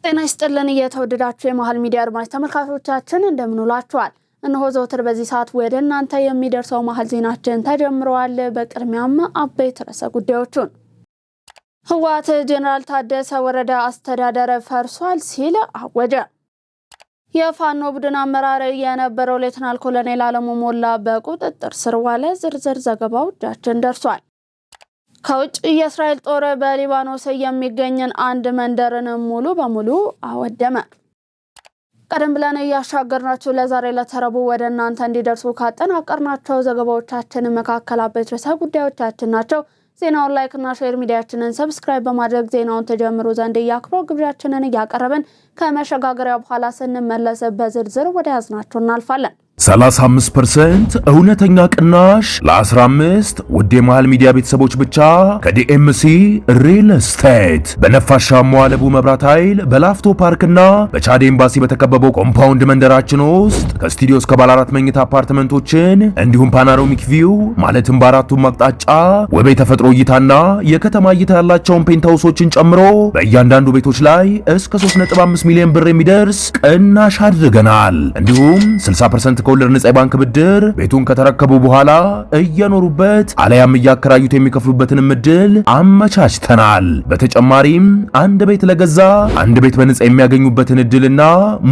ጤና ይስጥልን የተወደዳችሁ የመሃል ሚዲያ አድማጭ ተመልካቾቻችን እንደምን ውላችኋል? እነሆ ዘወትር በዚህ ሰዓት ወደ እናንተ የሚደርሰው መሃል ዜናችን ተጀምሯል። በቅድሚያም አበይት ርዕሰ ጉዳዮችን ህወሓት ጄኔራል ታደሰ ወረደ አስተዳደር ፈርሷል ሲል አወጀ። የፋኖ ቡድን አመራር የነበረው ሌተናል ኮሎኔል አለሙ ሞላ በቁጥጥር ስር ዋለ። ዝርዝር ዘገባው እጃችን ደርሷል። ከውጭ የእስራኤል ጦር በሊባኖስ የሚገኝን አንድ መንደርን ሙሉ በሙሉ አወደመ። ቀደም ብለን ያሻገርናችሁ ለዛሬ ለተረቡ ወደ እናንተ እንዲደርሱ ካጠናቀርናቸው ዘገባዎቻችን መካከል አበይት ርዕሰ ጉዳዮቻችን ናቸው። ዜናውን ላይክ እና ሼር ሚዲያችንን ሰብስክራይብ በማድረግ ዜናውን ተጀምሩ ዘንድ ያክብሮ ግብዣችንን ያቀረብን ከመሸጋገሪያ በኋላ ስንመለስ በዝርዝር ወደ ያዝናቸው እናልፋለን። 35% እውነተኛ ቅናሽ ለ15 ውድ የመሃል ሚዲያ ቤተሰቦች ብቻ ከዲኤምሲ ሪል ስቴት በነፋሻማው አለቡ መብራት ኃይል በላፍቶ ፓርክና በቻድ ኤምባሲ በተከበበው ኮምፓውንድ መንደራችን ውስጥ ከስቱዲዮ እስከ ባለ 4 መኝታ አፓርትመንቶችን እንዲሁም ፓኖራሚክ ቪው ማለትም በአራቱም አቅጣጫ ውብ የተፈጥሮ እይታና የከተማ እይታ ያላቸውን ፔንታውሶችን ጨምሮ በእያንዳንዱ ቤቶች ላይ እስከ 3.5 ሚሊዮን ብር የሚደርስ ቅናሽ አድርገናል። እንዲሁም 60% ከወለድ ነፃ ባንክ ብድር ቤቱን ከተረከቡ በኋላ እየኖሩበት አለያም እያከራዩት የሚከፍሉበትን እድል አመቻችተናል። በተጨማሪም አንድ ቤት ለገዛ አንድ ቤት በነፃ የሚያገኙበትን እድልና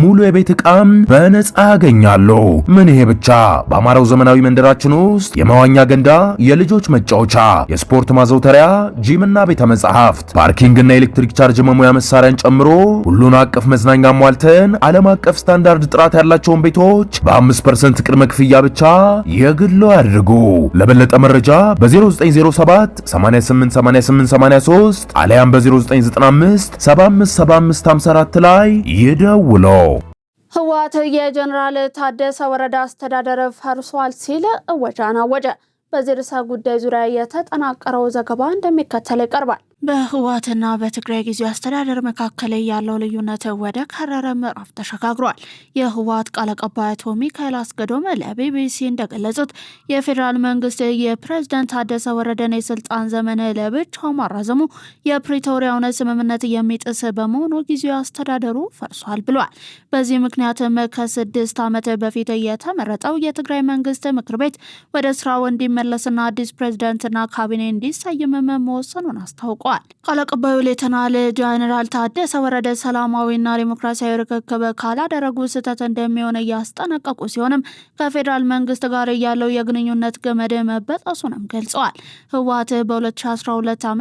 ሙሉ የቤት ዕቃም በነፃ ያገኛሉ። ምን ይሄ ብቻ! በአማራው ዘመናዊ መንደራችን ውስጥ የመዋኛ ገንዳ፣ የልጆች መጫወቻ፣ የስፖርት ማዘውተሪያ፣ ጂምና ቤተ መጻሕፍት፣ ፓርኪንግና ኤሌክትሪክ ቻርጅ መሙያ መሳሪያን ጨምሮ ሁሉን አቀፍ መዝናኛ ሟልተን ዓለም አቀፍ ስታንዳርድ ጥራት ያላቸውን ቤቶች በ5% ቅድመ ክፍያ ብቻ የግሎ ያድርጉ። ለበለጠ መረጃ በ0907 888883 አለያም በ0995 757554 ላይ ይደውሉ። ህወሓት የጄኔራል ታደሰ ወረደ አስተዳደር ፈርሷል ሲል እወጃን አወጀ። በዚህ ርዕሰ ጉዳይ ዙሪያ የተጠናቀረው ዘገባ እንደሚከተለው ይቀርባል። በህወሓትና በትግራይ ጊዜያዊ አስተዳደር መካከል ያለው ልዩነት ወደ ከረረ ምዕራፍ ተሸጋግሯል። የህወሓት ቃል አቀባይ አቶ ሚካኤል አስገዶም ለቢቢሲ እንደገለጹት የፌዴራል መንግስት የፕሬዝዳንት ታደሰ ወረደን የስልጣን ዘመን ለብቻው ማራዘሙ የፕሪቶሪያውን ስምምነት የሚጥስ በመሆኑ ጊዜያዊ አስተዳደሩ ፈርሷል ብሏል። በዚህ ምክንያትም ከ6 ዓመት በፊት የተመረጠው የትግራይ መንግስት ምክር ቤት ወደ ስራው እንዲመለስና አዲስ ፕሬዝዳንትና ካቢኔ እንዲሰየም መወሰኑን አስታውቋል። ቃል አቀባዩ ሌተናል ጄኔራል ታደሰ ወረደ ሰላማዊና ዲሞክራሲያዊ ርክክብ ካላደረጉ ስህተት እንደሚሆን እያስጠነቀቁ ሲሆንም ከፌዴራል መንግስት ጋር ያለው የግንኙነት ገመድ መበጠሱንም ገልጸዋል። ህወሓት በ2012 ዓ.ም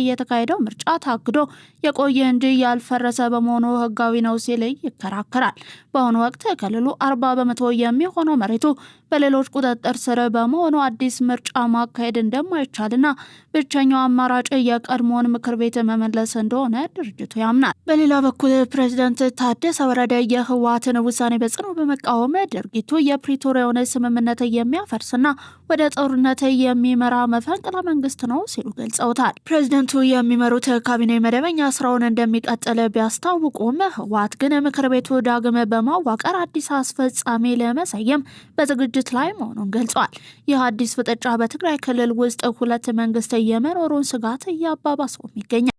የተካሄደው ምርጫ ታግዶ የቆየ እንጂ ያልፈረሰ በመሆኑ ህጋዊ ነው ሲል ይከራከራል። በአሁኑ ወቅት ክልሉ 40% የሚሆነው መሬቱ በሌሎች ቁጥጥር ስር በመሆኑ አዲስ ምርጫ ማካሄድ እንደማይቻልና ብቸኛው አማራጭ የቀድሞውን ምክር ቤት መመለስ እንደሆነ ድርጅቱ ያምናል። በሌላ በኩል ፕሬዝዳንት ታደሰ ወረደ የህወሓትን ውሳኔ በጽኑ በመቃወም ድርጊቱ የፕሪቶሪያውን ስምምነት የሚያፈርስና ወደ ጦርነት የሚመራ መፈንቅለ መንግስት ነው ሲሉ ገልጸውታል። ፕሬዝዳንቱ የሚመሩት ካቢኔ መደበኛ ስራውን እንደሚቀጥል ቢያስታውቁም ህወሓት ግን ምክር ቤቱ ዳግም በማዋቀር አዲስ አስፈጻሚ ለመሰየም በዝግጅት ላይ መሆኑን ገልጿል። ይህ አዲስ ፍጥጫ በትግራይ ክልል ውስጥ ሁለት መንግስት የመኖሩን ስጋት እያባባሰው ይገኛል።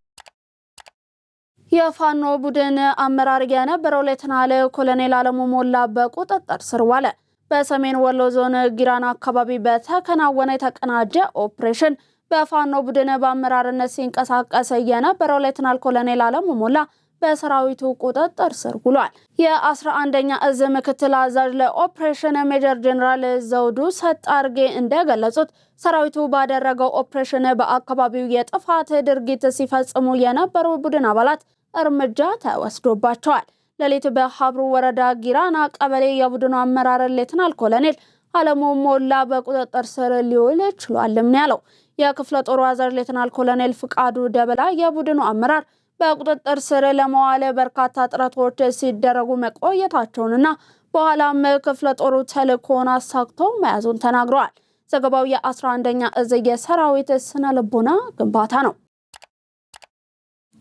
የፋኖ ቡድን አመራር የነበረው ሌተናል ኮሎኔል አለሙ ሞላ በቁጥጥር ስር ዋለ። በሰሜን ወሎ ዞን ጊራና አካባቢ በተከናወነ የተቀናጀ ኦፕሬሽን በፋኖ ቡድን በአመራርነት ሲንቀሳቀስ የነበረው ሌተናል ኮሎኔል አለሙ ሞላ በሰራዊቱ ቁጥጥር ስር ውሏል። የ11ኛ እዝ ምክትል አዛዥ ለኦፕሬሽን ሜጀር ጄኔራል ዘውዱ ሰጣርጌ እንደገለጹት ሰራዊቱ ባደረገው ኦፕሬሽን በአካባቢው የጥፋት ድርጊት ሲፈጽሙ የነበሩ ቡድን አባላት እርምጃ ተወስዶባቸዋል። ሌሊት በሀብሩ ወረዳ ጊራና ቀበሌ የቡድኑ አመራር ሌተናል ኮሎኔል አለሙ ሞላ በቁጥጥር ስር ሊውል ችሏልም ነው ያለው። የክፍለ ጦሩ አዛዥ ሌተናል ኮሎኔል ፍቃዱ ደበላ የቡድኑ አመራር በቁጥጥር ስር ለመዋል በርካታ ጥረቶች ሲደረጉ መቆየታቸውንና በኋላም ክፍለ ጦሩ ተልእኮውን አሳክቶ መያዙን ተናግረዋል። ዘገባው የ11ኛ እዝ የሰራዊት ስነ ልቦና ግንባታ ነው።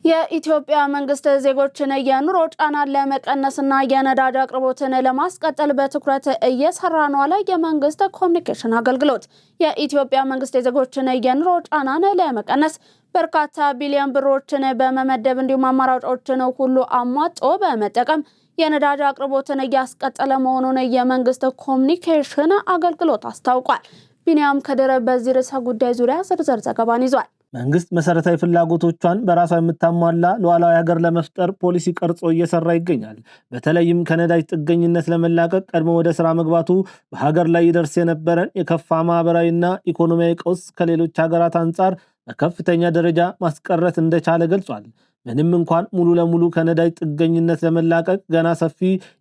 የኢትዮጵያ መንግስት ዜጎችን የኑሮ ጫናን ለመቀነስና የነዳጅ አቅርቦትን ለማስቀጠል በትኩረት እየሰራ ነው አለ የመንግስት ኮሚኒኬሽን አገልግሎት። የኢትዮጵያ መንግስት የዜጎችን የኑሮ ጫናን ለመቀነስ በርካታ ቢሊዮን ብሮችን በመመደብ እንዲሁም አማራጮችን ሁሉ አሟጦ በመጠቀም የነዳጅ አቅርቦትን እያስቀጠለ መሆኑን የመንግስት ኮሚኒኬሽን አገልግሎት አስታውቋል። ቢኒያም ከደረ በዚህ ርዕሰ ጉዳይ ዙሪያ ዝርዝር ዘገባን ይዟል። መንግስት መሰረታዊ ፍላጎቶቿን በራሷ የምታሟላ ሉዓላዊ ሀገር ለመፍጠር ፖሊሲ ቀርጾ እየሰራ ይገኛል። በተለይም ከነዳጅ ጥገኝነት ለመላቀቅ ቀድሞ ወደ ስራ መግባቱ በሀገር ላይ ይደርስ የነበረን የከፋ ማህበራዊና ኢኮኖሚያዊ ቀውስ ከሌሎች ሀገራት አንጻር በከፍተኛ ደረጃ ማስቀረት እንደቻለ ገልጿል። ምንም እንኳን ሙሉ ለሙሉ ከነዳጅ ጥገኝነት ለመላቀቅ ገና ሰፊ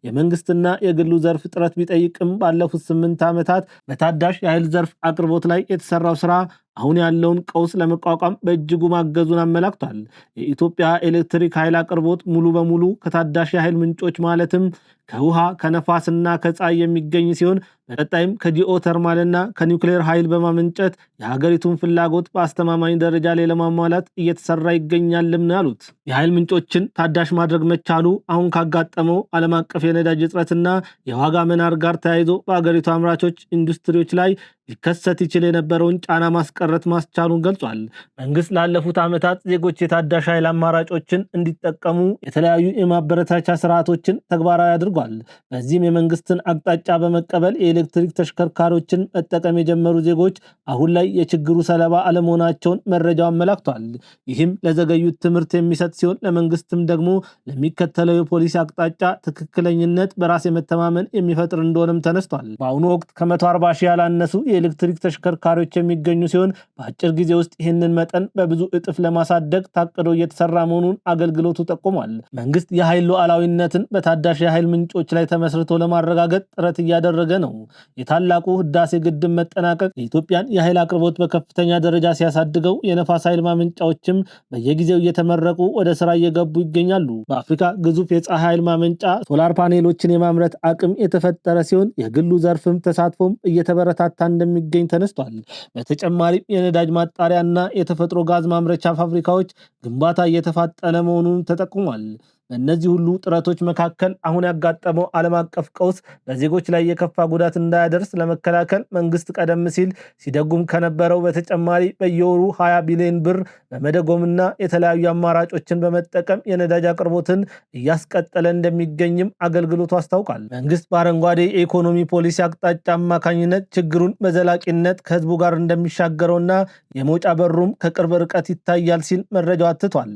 የመንግስትና የግሉ ዘርፍ ጥረት ቢጠይቅም ባለፉት 8 ዓመታት በታዳሽ የኃይል ዘርፍ አቅርቦት ላይ የተሰራው ስራ አሁን ያለውን ቀውስ ለመቋቋም በእጅጉ ማገዙን አመላክቷል። የኢትዮጵያ ኤሌክትሪክ ኃይል አቅርቦት ሙሉ በሙሉ ከታዳሽ የኃይል ምንጮች ማለትም ከውሃ ከነፋስና ከፀሐይ የሚገኝ ሲሆን በቀጣይም ከጂኦተርማልና ከኒውክሌር ኃይል በማመንጨት የሀገሪቱን ፍላጎት በአስተማማኝ ደረጃ ላይ ለማሟላት እየተሰራ ይገኛልም ነው ያሉት። የኃይል ምንጮችን ታዳሽ ማድረግ መቻሉ አሁን ካጋጠመው ዓለም አቀፍ የነዳጅ እጥረትና የዋጋ መናር ጋር ተያይዞ በሀገሪቱ አምራቾች ኢንዱስትሪዎች ላይ ሊከሰት ይችል የነበረውን ጫና ማስቀረት ማስቻሉን ገልጿል። መንግስት ላለፉት ዓመታት ዜጎች የታዳሽ ኃይል አማራጮችን እንዲጠቀሙ የተለያዩ የማበረታቻ ስርዓቶችን ተግባራዊ አድርጓል። በዚህም የመንግስትን አቅጣጫ በመቀበል የኤሌክትሪክ ተሽከርካሪዎችን መጠቀም የጀመሩ ዜጎች አሁን ላይ የችግሩ ሰለባ አለመሆናቸውን መረጃው አመላክቷል። ይህም ለዘገዩት ትምህርት የሚሰጥ ሲሆን ለመንግስትም ደግሞ ለሚከተለው የፖሊሲ አቅጣጫ ትክክለኝነት በራስ የመተማመን የሚፈጥር እንደሆነም ተነስቷል። በአሁኑ ወቅት ከ140 ሺህ ያላነሱ የኤሌክትሪክ ተሽከርካሪዎች የሚገኙ ሲሆን በአጭር ጊዜ ውስጥ ይህንን መጠን በብዙ እጥፍ ለማሳደግ ታቅዶ እየተሰራ መሆኑን አገልግሎቱ ጠቁሟል። መንግስት የኃይል ሉዓላዊነትን በታዳሽ የኃይል ምንጮች ላይ ተመስርቶ ለማረጋገጥ ጥረት እያደረገ ነው። የታላቁ ህዳሴ ግድብ መጠናቀቅ የኢትዮጵያን የኃይል አቅርቦት በከፍተኛ ደረጃ ሲያሳድገው የነፋስ ኃይል ማመንጫዎችም በየጊዜው እየተመረቁ ወደ ስራ እየገቡ ይገኛሉ። በአፍሪካ ግዙፍ የፀሐይ ኃይል ማመንጫ ሶላር ፓኔሎችን የማምረት አቅም የተፈጠረ ሲሆን የግሉ ዘርፍም ተሳትፎም እየተበረታታ እንደሚገኝ ተነስቷል። በተጨማሪም የነዳጅ ማጣሪያና የተፈጥሮ ጋዝ ማምረቻ ፋብሪካዎች ግንባታ እየተፋጠነ መሆኑን ተጠቁሟል። በእነዚህ ሁሉ ጥረቶች መካከል አሁን ያጋጠመው ዓለም አቀፍ ቀውስ በዜጎች ላይ የከፋ ጉዳት እንዳያደርስ ለመከላከል መንግስት ቀደም ሲል ሲደጉም ከነበረው በተጨማሪ በየወሩ 20 ቢሊዮን ብር በመደጎምና የተለያዩ አማራጮችን በመጠቀም የነዳጅ አቅርቦትን እያስቀጠለ እንደሚገኝም አገልግሎቱ አስታውቃል። መንግስት በአረንጓዴ የኢኮኖሚ ፖሊሲ አቅጣጫ አማካኝነት ችግሩን በዘላቂነት ከህዝቡ ጋር እንደሚሻገረውና የመውጫ በሩም ከቅርብ ርቀት ይታያል ሲል መረጃው አትቷል።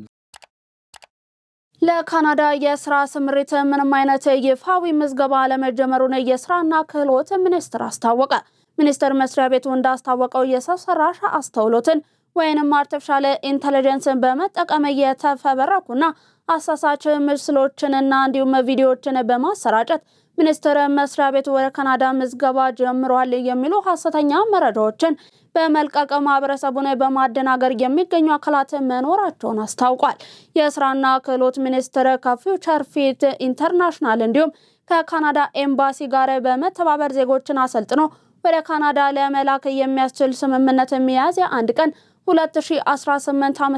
ለካናዳ የስራ ስምሪት ምንም አይነት ይፋዊ ምዝገባ አለመጀመሩን የስራና ክህሎት ሚኒስቴር አስታወቀ። ሚኒስቴር መስሪያ ቤቱ እንዳስታወቀው የሰው ሰራሽ አስተውሎትን ወይንም አርቲፊሻል ኢንተለጀንስን በመጠቀም የተፈበረኩና አሳሳች ምስሎችንና እንዲሁም ቪዲዮዎችን በማሰራጨት ሚኒስቴር መስሪያ ቤቱ ወደ ካናዳ ምዝገባ ጀምሯል የሚሉ ሐሰተኛ መረጃዎችን በመልቀቅ ማህበረሰቡን በማደናገር የሚገኙ አካላት መኖራቸውን አስታውቋል። የስራና ክህሎት ሚኒስቴር ከፊውቸር ፊት ኢንተርናሽናል እንዲሁም ከካናዳ ኤምባሲ ጋር በመተባበር ዜጎችን አሰልጥኖ ወደ ካናዳ ለመላክ የሚያስችል ስምምነት ሚያዝያ 1 ቀን 2018 ዓ.ም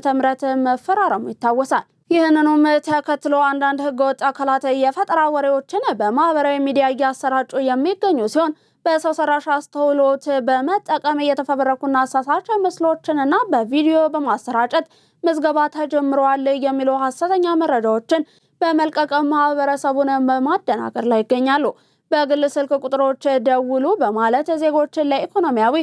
መፈራረሙ ይታወሳል። ይህንኑም ተከትሎ አንዳንድ ህገወጥ አካላት የፈጠራ ወሬዎችን በማህበራዊ ሚዲያ እያሰራጩ የሚገኙ ሲሆን በሰው ሰራሽ አስተውሎት በመጠቀም የተፈበረኩና አሳሳች ምስሎችንና በቪዲዮ በማሰራጨት ምዝገባ ተጀምሯል የሚሉ ሐሰተኛ መረጃዎችን በመልቀቅ ማህበረሰቡን በማደናገር ላይ ይገኛሉ። በግል ስልክ ቁጥሮች ደውሉ በማለት ዜጎችን ለኢኮኖሚያዊ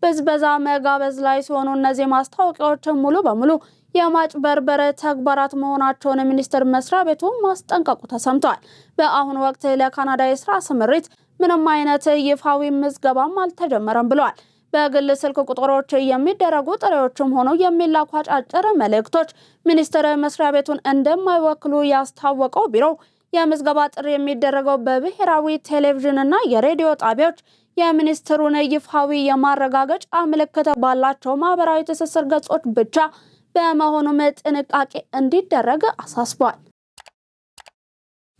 ብዝበዛ መጋበዝ ላይ ሲሆኑ እነዚህ ማስታወቂያዎች ሙሉ በሙሉ የማጭበርበር ተግባራት መሆናቸውን ሚኒስቴር መስሪያ ቤቱ ማስጠንቀቁ ተሰምቷል። በአሁኑ ወቅት ለካናዳ የስራ ስምሪት ምንም አይነት ይፋዊ ምዝገባም አልተጀመረም ብለዋል። በግል ስልክ ቁጥሮች የሚደረጉ ጥሪዎችም ሆነው የሚላኩ አጫጭር መልእክቶች ሚኒስቴር መስሪያ ቤቱን እንደማይወክሉ ያስታወቀው ቢሮው የምዝገባ ጥሪ የሚደረገው በብሔራዊ ቴሌቪዥንና የሬዲዮ ጣቢያዎች የሚኒስትሩን ይፋዊ የማረጋገጫ ምልክት ባላቸው ማህበራዊ ትስስር ገጾች ብቻ በመሆኑም ጥንቃቄ እንዲደረግ አሳስቧል።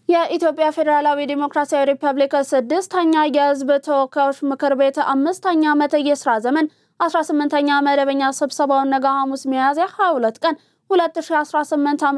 የኢትዮጵያ ፌዴራላዊ ዲሞክራሲያዊ ሪፐብሊክ 6ኛ የህዝብ ተወካዮች ምክር ቤት 5ኛ ዓመት የሥራ ዘመን 18ኛ መደበኛ ስብሰባውን ነገ ሐሙስ ሚያዝያ 22 ቀን 2018 ዓ.ም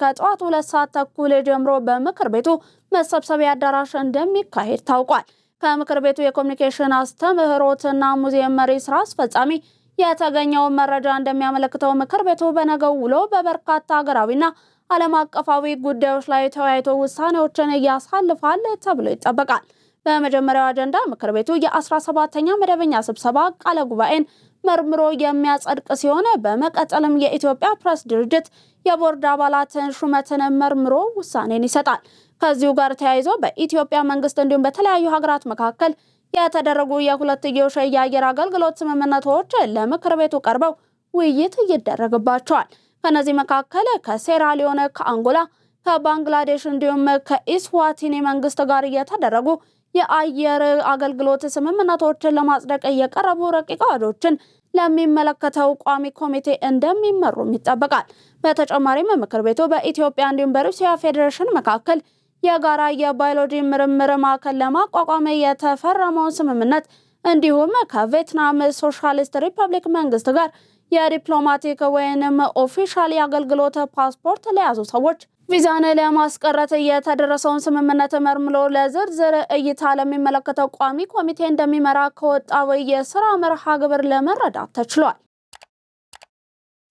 ከጠዋቱ 2 ሰዓት ተኩል ጀምሮ በምክር ቤቱ መሰብሰቢያ አዳራሽ እንደሚካሄድ ታውቋል። ከምክር ቤቱ የኮሙኒኬሽን አስተምህሮትና ሙዚየም መሪ ስራ አስፈጻሚ የተገኘው መረጃ እንደሚያመለክተው ምክር ቤቱ በነገው ውሎ በበርካታ ሀገራዊና ዓለም አቀፋዊ ጉዳዮች ላይ ተወያይቶ ውሳኔዎችን ያሳልፋል ተብሎ ይጠበቃል። በመጀመሪያው አጀንዳ ምክር ቤቱ የ17ኛ መደበኛ ስብሰባ ቃለ ጉባኤን መርምሮ የሚያጸድቅ ሲሆን በመቀጠልም የኢትዮጵያ ፕሬስ ድርጅት የቦርድ አባላትን ሹመትን መርምሮ ውሳኔን ይሰጣል። ከዚሁ ጋር ተያይዞ በኢትዮጵያ መንግስት እንዲሁም በተለያዩ ሀገራት መካከል የተደረጉ የሁለትዮሽ የአየር አገልግሎት ስምምነቶች ለምክር ቤቱ ቀርበው ውይይት ይደረግባቸዋል። ከነዚህ መካከል ከሴራሊዮን፣ ከአንጎላ፣ ከባንግላዴሽ እንዲሁም ከኢስዋቲኒ መንግስት ጋር የተደረጉ የአየር አገልግሎት ስምምነቶችን ለማጽደቅ የቀረቡ ረቂቅ አዋጆችን ለሚመለከተው ቋሚ ኮሚቴ እንደሚመሩም ይጠበቃል። በተጨማሪም ምክር ቤቱ በኢትዮጵያ እንዲሁም በሩሲያ ፌዴሬሽን መካከል የጋራ የባዮሎጂ ምርምር ማዕከል ለማቋቋም የተፈረመውን ስምምነት እንዲሁም ከቪየትናም ሶሻሊስት ሪፐብሊክ መንግስት ጋር የዲፕሎማቲክ ወይንም ኦፊሻል የአገልግሎት ፓስፖርት ለያዙ ሰዎች ቪዛን ለማስቀረት የተደረሰውን ስምምነት መርምሮ ለዝርዝር እይታ ለሚመለከተው ቋሚ ኮሚቴ እንደሚመራ ከወጣው የሥራ መርሃ ግብር ለመረዳት ተችሏል።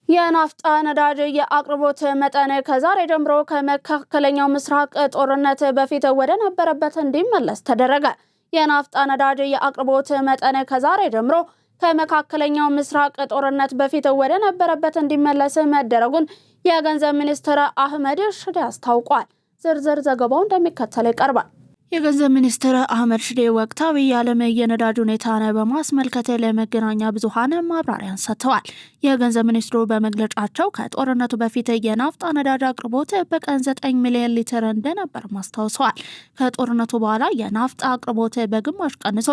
የናፍጣ ነዳጅ የአቅርቦት መጠን ከዛሬ ጀምሮ ከመካከለኛው ምስራቅ ጦርነት በፊት ወደ ነበረበት እንዲመለስ ተደረገ። የናፍጣ ነዳጅ የአቅርቦት መጠን ከዛሬ ጀምሮ ከመካከለኛው ምስራቅ ጦርነት በፊት ወደ ነበረበት እንዲመለስ መደረጉን የገንዘብ ሚኒስትር አህመድ ሽዴ አስታውቋል። ዝርዝር ዘገባው እንደሚከተለው ይቀርባል። የገንዘብ ሚኒስትር አህመድ ሽዴ ወቅታዊ የዓለም የነዳጅ ሁኔታን በማስመልከት ለመገናኛ ብዙሃን ማብራሪያን ሰጥተዋል። የገንዘብ ሚኒስትሩ በመግለጫቸው ከጦርነቱ በፊት የናፍጣ ነዳጅ አቅርቦት በቀን 9 ሚሊዮን ሊትር እንደነበር አስታውሰዋል። ከጦርነቱ በኋላ የናፍጣ አቅርቦት በግማሽ ቀንሶ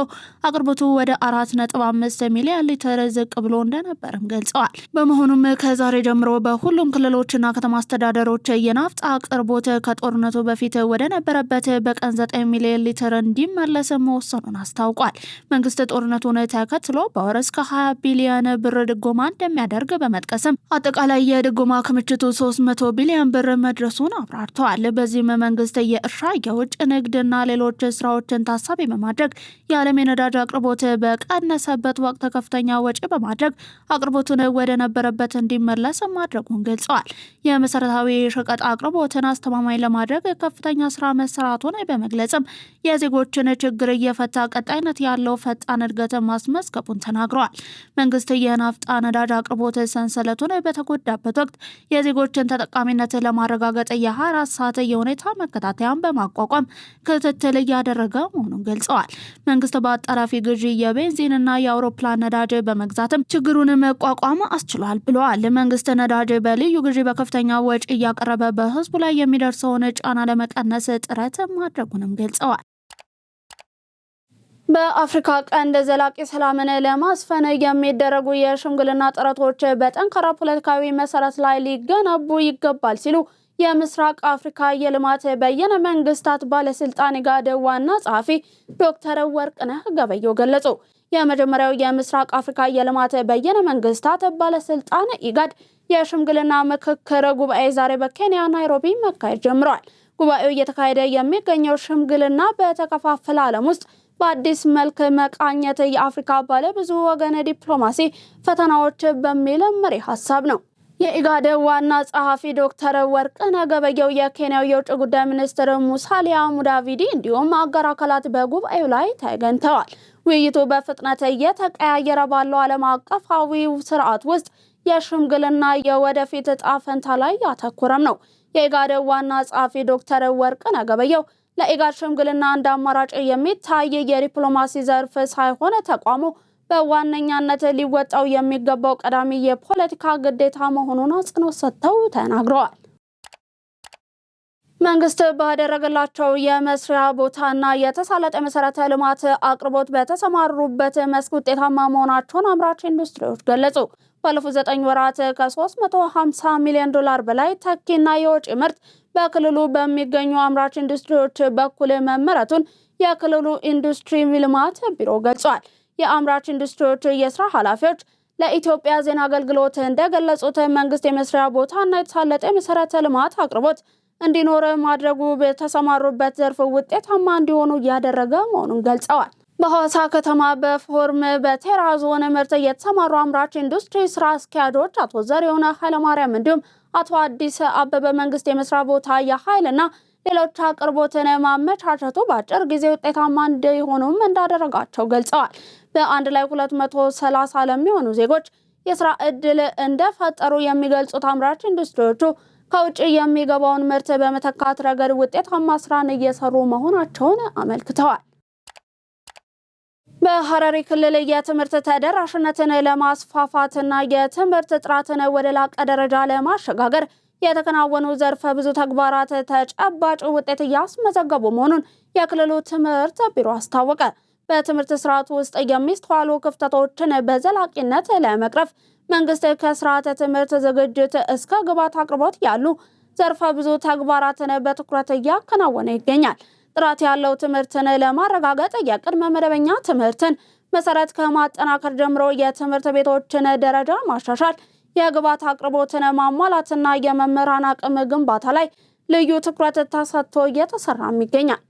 አቅርቦቱ ወደ 4.5 ሚሊዮን ሊትር ዝቅ ብሎ እንደነበርም ገልጸዋል። በመሆኑም ከዛሬ ጀምሮ በሁሉም ክልሎችና ከተማ አስተዳደሮች የናፍጣ አቅርቦት ከጦርነቱ በፊት ወደ ነበረበት በቀን 9 ሚሊዮን ሊትር እንዲመለስ መወሰኑን አስታውቋል። መንግስት ጦርነቱን ተከትሎ በወር እስከ 20 ቢሊዮን ብር ድጎማ እንደሚያደርግ በመጥቀስም አጠቃላይ የድጎማ ክምችቱ 300 ቢሊዮን ብር መድረሱን አብራርተዋል። በዚህም መንግስት የእርሻ፣ የውጭ ንግድና ሌሎች ስራዎችን ታሳቢ በማድረግ የዓለም የነዳጅ አቅርቦት በቀነሰበት ወቅት ከፍተኛ ወጪ በማድረግ አቅርቦቱን ወደ ነበረበት እንዲመለስ ማድረጉን ገልጸዋል። የመሰረታዊ ሸቀጥ አቅርቦትን አስተማማኝ ለማድረግ ከፍተኛ ስራ መሰራቱን በመግለጽ የዜጎችን ችግር እየፈታ ቀጣይነት ያለው ፈጣን እድገት ማስመዝገቡን ተናግረዋል። መንግስት የናፍጣ ነዳጅ አቅርቦት ሰንሰለቱን በተጎዳበት ወቅት የዜጎችን ተጠቃሚነት ለማረጋገጥ የ24 ሰዓት የሁኔታ መከታተያን በማቋቋም ክትትል እያደረገ መሆኑን ገልጸዋል። መንግስት በአጣዳፊ ግዢ የቤንዚንና የአውሮፕላን ነዳጅ በመግዛትም ችግሩን መቋቋም አስችሏል ብለዋል። መንግስት ነዳጅ በልዩ ግዢ በከፍተኛ ወጪ እያቀረበ በህዝቡ ላይ የሚደርሰውን ጫና ለመቀነስ ጥረት ማድረጉንም ገልጸዋል። በአፍሪካ ቀንድ ዘላቂ ሰላምን ለማስፈን የሚደረጉ የሽምግልና ጥረቶች በጠንካራ ፖለቲካዊ መሰረት ላይ ሊገነቡ ይገባል ሲሉ የምስራቅ አፍሪካ የልማት በየነ መንግስታት ባለስልጣን ኢጋድ ዋና ጸሐፊ ዶክተር ወርቅነህ ገበየሁ ገለጹ። የመጀመሪያው የምስራቅ አፍሪካ የልማት በየነ መንግስታት ባለስልጣን ኢጋድ የሽምግልና ምክክር ጉባኤ ዛሬ በኬንያ ናይሮቢ መካሄድ ጀምሯል። ጉባኤው እየተካሄደ የሚገኘው ሽምግልና በተከፋፈለ ዓለም ውስጥ በአዲስ መልክ መቃኘት የአፍሪካ ባለብዙ ወገን ዲፕሎማሲ ፈተናዎች በሚል መሪ ሀሳብ ነው። የኢጋድ ዋና ጸሐፊ ዶክተር ወርቅነህ ገበየሁ፣ የኬንያው የውጭ ጉዳይ ሚኒስትር ሙሳሊያ ሙዳቪዲ እንዲሁም አጋር አካላት በጉባኤው ላይ ተገኝተዋል። ውይይቱ በፍጥነት እየተቀያየረ ባለው ዓለም አቀፋዊ ስርዓት ውስጥ የሽምግልና የወደፊት ዕጣ ፈንታ ላይ ያተኮረም ነው። የኢጋድ ዋና ጸሐፊ ዶክተር ወርቅነህ ገበየሁ ለኢጋድ ሽምግልና እንደ አማራጭ የሚታይ የዲፕሎማሲ ዘርፍ ሳይሆን ተቋሙ በዋነኛነት ሊወጣው የሚገባው ቀዳሚ የፖለቲካ ግዴታ መሆኑን አጽንኦት ሰጥተው ተናግረዋል። መንግስት ባደረገላቸው የመስሪያ ቦታና የተሳለጠ መሰረተ ልማት አቅርቦት በተሰማሩበት መስክ ውጤታማ መሆናቸውን አምራች ኢንዱስትሪዎች ገለጹ። ባለፉት 9 ወራት ከ350 ሚሊዮን ዶላር በላይ ተኪና የውጭ ምርት በክልሉ በሚገኙ አምራች ኢንዱስትሪዎች በኩል መመረቱን የክልሉ ኢንዱስትሪ ልማት ቢሮ ገልጿል። የአምራች ኢንዱስትሪዎች የስራ ኃላፊዎች ለኢትዮጵያ ዜና አገልግሎት እንደገለጹት መንግስት የመስሪያ ቦታና የተሳለጠ መሰረተ ልማት አቅርቦት እንዲኖር ማድረጉ በተሰማሩበት ዘርፍ ውጤታማ እንዲሆኑ እያደረገ መሆኑን ገልጸዋል። በሐዋሳ ከተማ በፎርም በቴራዞን ምርት የተሰማሩ አምራች ኢንዱስትሪ ስራ አስኪያጆች አቶ ዘሪሁን ኃይለማርያም እንዲሁም አቶ አዲስ አበበ መንግስት የመስሪያ ቦታ የኃይልና ሌሎች አቅርቦትን ማመቻቸቱ በአጭር ጊዜ ውጤታማ እንዲሆኑም እንዳደረጋቸው ገልጸዋል። በአንድ ላይ 230 ለሚሆኑ ዜጎች የስራ ዕድል እንደፈጠሩ የሚገልጹት አምራች ኢንዱስትሪዎቹ ከውጭ የሚገባውን ምርት በመተካት ረገድ ውጤታማ ስራን እየሰሩ መሆናቸውን አመልክተዋል። በሐረሪ ክልል የትምህርት ተደራሽነትን ለማስፋፋትና የትምህርት ጥራትን ወደ ላቀ ደረጃ ለማሸጋገር የተከናወኑ ዘርፈ ብዙ ተግባራት ተጨባጭ ውጤት እያስመዘገቡ መሆኑን የክልሉ ትምህርት ቢሮ አስታወቀ። በትምህርት ስርዓቱ ውስጥ የሚስተዋሉ ክፍተቶችን በዘላቂነት ለመቅረፍ መንግስት ከስርዓተ ትምህርት ዝግጅት እስከ ግብዓት አቅርቦት ያሉ ዘርፈ ብዙ ተግባራትን በትኩረት እያከናወነ ይገኛል። ጥራት ያለው ትምህርትን ለማረጋገጥ የቅድመ መደበኛ ትምህርትን መሰረት ከማጠናከር ጀምሮ የትምህርት ቤቶችን ደረጃ ማሻሻል፣ የግብዓት አቅርቦትን ማሟላትና የመምህራን አቅም ግንባታ ላይ ልዩ ትኩረት ተሰጥቶ እየተሰራም ይገኛል።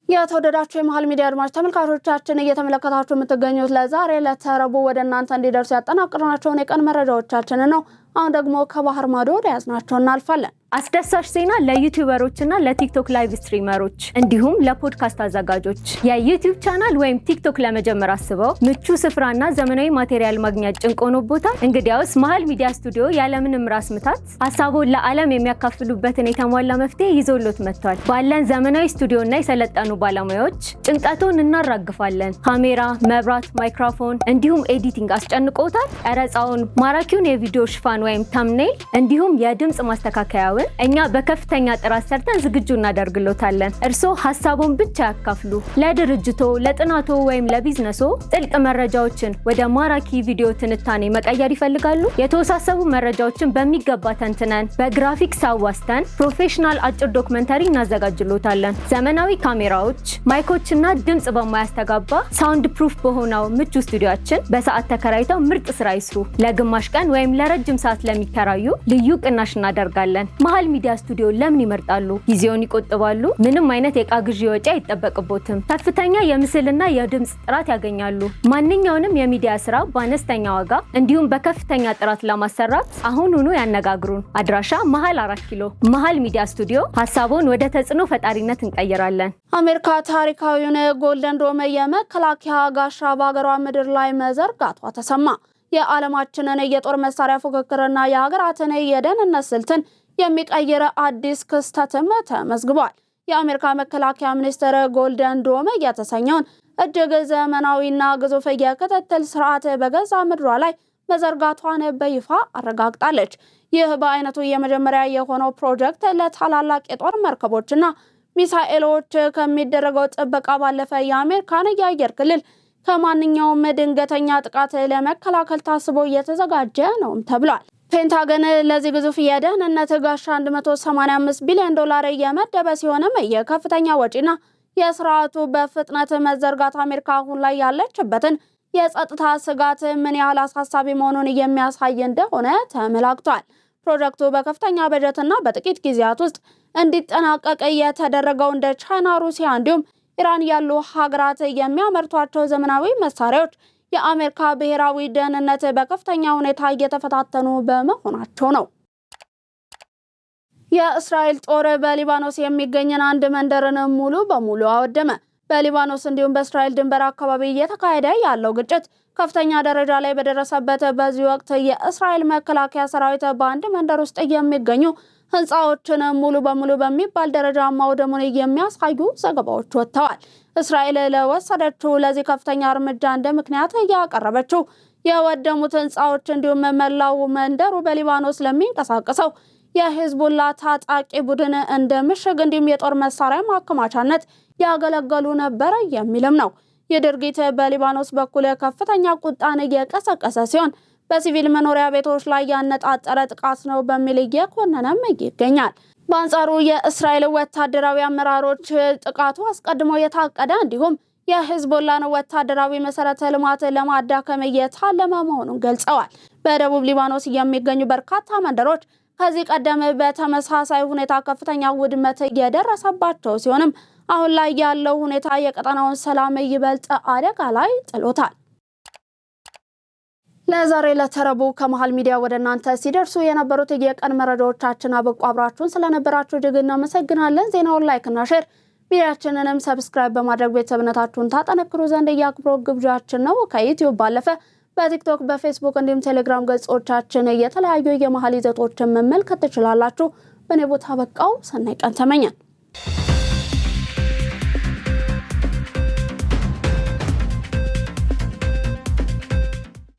የተወደዳችሁ የመሃል ሚዲያ አድማጭ ተመልካቾቻችን እየተመለከታችሁ የምትገኙት ለዛሬ ለተረቡ ወደ እናንተ እንዲደርሱ ያጠናቀርናቸውን የቀን መረጃዎቻችን ነው። አሁን ደግሞ ከባህር ማዶ ወደ ያዝናቸው እናልፋለን። አስደሳች ዜና ለዩቲዩበሮችና ለቲክቶክ ላይቭ ስትሪመሮች እንዲሁም ለፖድካስት አዘጋጆች የዩቲዩብ ቻናል ወይም ቲክቶክ ለመጀመር አስበው ምቹ ስፍራና ዘመናዊ ማቴሪያል ማግኘት ጭንቅ ሆኖቦታል? እንግዲያውስ መሃል ሚዲያ ስቱዲዮ ያለምንም ራስ ምታት ሀሳቡን ለዓለም የሚያካፍሉበትን የተሟላ መፍትሄ ይዞሎት መጥቷል። ባለን ዘመናዊ ስቱዲዮና የሰለጠኑ ባለሙያዎች ጭንቀቱን እናራግፋለን። ካሜራ፣ መብራት፣ ማይክሮፎን እንዲሁም ኤዲቲንግ አስጨንቆታል? ቀረጻውን፣ ማራኪውን የቪዲዮ ሽፋን ወይም ተምኔል እንዲሁም የድምጽ ማስተካከያ እኛ በከፍተኛ ጥራት ሰርተን ዝግጁ እናደርግሎታለን። እርስዎ ሐሳቡን ብቻ ያካፍሉ። ለድርጅቶ፣ ለጥናቶ ወይም ለቢዝነሶ ጥልቅ መረጃዎችን ወደ ማራኪ ቪዲዮ ትንታኔ መቀየር ይፈልጋሉ? የተወሳሰቡ መረጃዎችን በሚገባ ተንትነን በግራፊክስ አዋስተን ፕሮፌሽናል አጭር ዶክመንተሪ እናዘጋጅሎታለን። ዘመናዊ ካሜራዎች፣ ማይኮችና ድምጽ በማያስተጋባ ሳውንድ ፕሩፍ በሆነው ምቹ ስቱዲዮአችን በሰዓት ተከራይተው ምርጥ ስራ ይስሩ። ለግማሽ ቀን ወይም ለረጅም ሰዓት ለሚከራዩ ልዩ ቅናሽ እናደርጋለን። መሃል ሚዲያ ስቱዲዮ ለምን ይመርጣሉ? ጊዜውን ይቆጥባሉ። ምንም አይነት የዕቃ ግዢ ወጪ አይጠበቅቦትም። ከፍተኛ የምስልና የድምጽ ጥራት ያገኛሉ። ማንኛውንም የሚዲያ ስራ በአነስተኛ ዋጋ እንዲሁም በከፍተኛ ጥራት ለማሰራት አሁኑኑ ያነጋግሩን። አድራሻ መሃል 4 ኪሎ መሃል ሚዲያ ስቱዲዮ። ሐሳቡን ወደ ተጽዕኖ ፈጣሪነት እንቀይራለን። አሜሪካ ታሪካዊውን ጎልደን ዶም የመከላከያ ጋሻ በሀገሯ ምድር ላይ መዘርጋቷ ተሰማ። የዓለማችንን የጦር መሳሪያ ፉክክርና የሀገራትን የደህንነት ስልትን የሚቀይር አዲስ ክስተትም ተመዝግቧል። የአሜሪካ መከላከያ ሚኒስቴር ጎልደን ዶም የተሰኘውን እጅግ ዘመናዊና ግዙፍ የክትትል ስርዓት በገዛ ምድሯ ላይ መዘርጋቷን በይፋ አረጋግጣለች። ይህ በአይነቱ የመጀመሪያ የሆነው ፕሮጀክት ለታላላቅ የጦር መርከቦችና ሚሳኤሎች ከሚደረገው ጥበቃ ባለፈ የአሜሪካን የአየር ክልል ከማንኛውም ድንገተኛ ጥቃት ለመከላከል ታስቦ እየተዘጋጀ ነው ተብሏል። ፔንታገን ለዚህ ግዙፍ የደህንነት ጋሻ $185 ቢሊዮን የመደበ ሲሆንም የከፍተኛ ወጪና የስርዓቱ በፍጥነት መዘርጋት አሜሪካ አሁን ላይ ያለችበትን የጸጥታ ስጋት ምን ያህል አሳሳቢ መሆኑን የሚያሳይ እንደሆነ ተመላክቷል። ፕሮጀክቱ በከፍተኛ በጀትና በጥቂት ጊዜያት ውስጥ እንዲጠናቀቅ የተደረገው እንደ ቻይና፣ ሩሲያ እንዲሁም ኢራን ያሉ ሀገራት የሚያመርቷቸው ዘመናዊ መሳሪያዎች የአሜሪካ ብሔራዊ ደህንነት በከፍተኛ ሁኔታ እየተፈታተኑ በመሆናቸው ነው። የእስራኤል ጦር በሊባኖስ የሚገኝን አንድ መንደርን ሙሉ በሙሉ አወደመ። በሊባኖስ እንዲሁም በእስራኤል ድንበር አካባቢ እየተካሄደ ያለው ግጭት ከፍተኛ ደረጃ ላይ በደረሰበት በዚህ ወቅት የእስራኤል መከላከያ ሰራዊት በአንድ መንደር ውስጥ የሚገኙ ህንፃዎችን ሙሉ በሙሉ በሚባል ደረጃ ማውደሙን የሚያሳዩ ዘገባዎች ወጥተዋል። እስራኤል ለወሰደችው ለዚህ ከፍተኛ እርምጃ እንደ ምክንያት ያቀረበችው የወደሙት ህንፃዎች እንዲሁም መላው መንደሩ በሊባኖስ ለሚንቀሳቀሰው የሂዝቡላ ታጣቂ ቡድን እንደ ምሽግ እንዲሁም የጦር መሳሪያ ማከማቻነት ያገለገሉ ነበር የሚልም ነው። የድርጊት በሊባኖስ በኩል ከፍተኛ ቁጣን እየቀሰቀሰ ሲሆን በሲቪል መኖሪያ ቤቶች ላይ ያነጣጠረ ጥቃት ነው በሚል እየኮነነም ይገኛል። በአንጻሩ የእስራኤል ወታደራዊ አመራሮች ጥቃቱ አስቀድሞ የታቀደ እንዲሁም የሂዝቦላን ወታደራዊ መሰረተ ልማት ለማዳከም እየታለመ መሆኑን ገልጸዋል። በደቡብ ሊባኖስ የሚገኙ በርካታ መንደሮች ከዚህ ቀደም በተመሳሳይ ሁኔታ ከፍተኛ ውድመት እየደረሰባቸው ሲሆንም አሁን ላይ ያለው ሁኔታ የቀጠናውን ሰላም ይበልጥ አደጋ ላይ ጥሎታል። ለዛሬ ለተረቡ ከመሃል ሚዲያ ወደ እናንተ ሲደርሱ የነበሩት የቀን መረጃዎቻችን አበቁ። አብራችሁን ስለነበራችሁ እጅግ እናመሰግናለን። ዜናውን ላይክ እና ሼር፣ ሚዲያችንንም ሰብስክራይብ በማድረግ ቤተሰብነታችሁን ታጠነክሩ ዘንድ የአክብሮት ግብዣችን ነው። ከዩቲዩብ ባለፈ በቲክቶክ፣ በፌስቡክ እንዲሁም ቴሌግራም ገጾቻችን የተለያዩ የመሃል ይዘቶችን መመልከት ትችላላችሁ። በኔ ቦታ በቃው። ሰናይ ቀን ተመኘን።